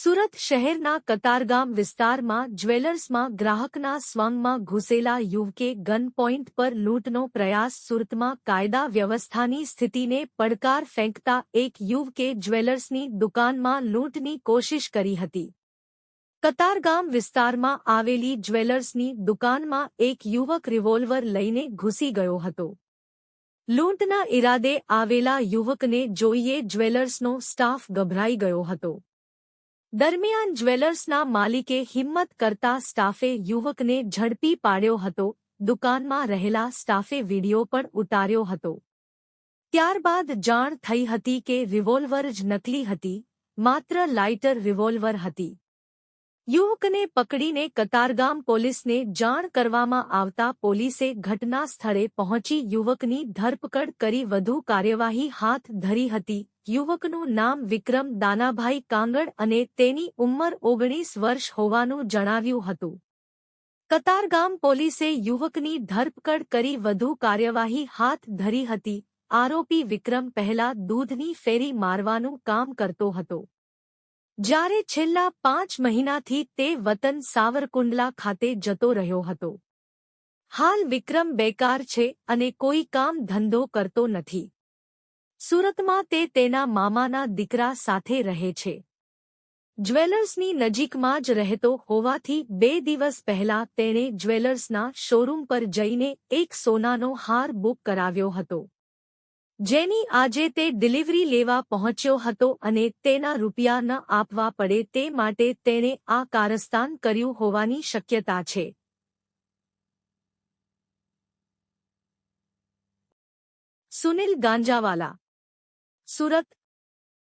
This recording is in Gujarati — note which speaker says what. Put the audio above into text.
Speaker 1: સુરત શહેરના કતારગામ વિસ્તારમાં જ્વેલર્સમાં ગ્રાહકના સ્વાંગમાં ઘૂસેલા યુવકે ગન પોઇન્ટ પર લૂંટનો પ્રયાસ. સુરતમાં કાયદા વ્યવસ્થાની સ્થિતિને પડકાર ફેંકતા એક યુવકે જ્વેલર્સની દુકાનમાં લૂંટની કોશિશ કરી હતી. કતારગામ વિસ્તારમાં આવેલી જ્વેલર્સની દુકાનમાં એક યુવક રિવોલ્વર લઈને ઘૂસી ગયો હતો. લૂંટના ઇરાદે આવેલા યુવકને જોઈને જ્વેલર્સનો સ્ટાફ ગભરાઈ ગયો હતો. દરમિયાન જ્વેલર્સના માલિકે હિંમત કરતા સ્ટાફે યુવકને ઝડપી પાડ્યો હતો. દુકાનમાં રહેલા સ્ટાફે વિડીયો પણ ઉતાર્યો હતો. ત્યારબાદ જાણ થઈ હતી કે રિવોલ્વર જ નકલી હતી, માત્ર લાઇટર રિવોલ્વર હતી. યુવકને પકડીને કતારગામ પોલીસને જાણ કરવામાં આવતા પોલીસે ઘટના સ્થળે પહોંચી યુવકની ધરપકડ કરી વધુ કાર્યવાહી હાથ ધરી હતી. યુવકનું નામ વિક્રમ દાનાભાઈ કાંગડ અને તેની ઉંમર 19 વર્ષ હોવાનું જણાવ્યું હતું. કતારગામ પોલીસે યુવકની ધરપકડ કરી વધુ કાર્યવાહી હાથ ધરી હતી. આરોપી વિક્રમ પહેલા દૂધની ફેરી મારવાનું કામ કરતો હતો, જ્યારે છેલ્લા 5 મહિનાથી તે વતન સાવરકુંડલા ખાતે જતો રહ્યો હતો. હાલ વિક્રમ બેકાર છે અને કોઈ કામ ધંધો કરતો નથી. સુરતમાં તે તેના મામાના દીકરા સાથે રહે છે. જ્વેલર્સની નજીકમાં જ રહેતો હોવાથી 2 દિવસ પહેલા તેણે જ્વેલર્સના શોરૂમ પર જઈને એક સોનાનો હાર બુક કરાવ્યો હતો, જેની આજે તે ડિલિવરી લેવા પહોંચ્યો હતો અને તેના રૂપિયા ન આપવા પડે તે માટે તેણે આ કારસ્તાન કર્યું હોવાની શક્યતા છે. સુનિલ ગાંજાવાલા, સુરત.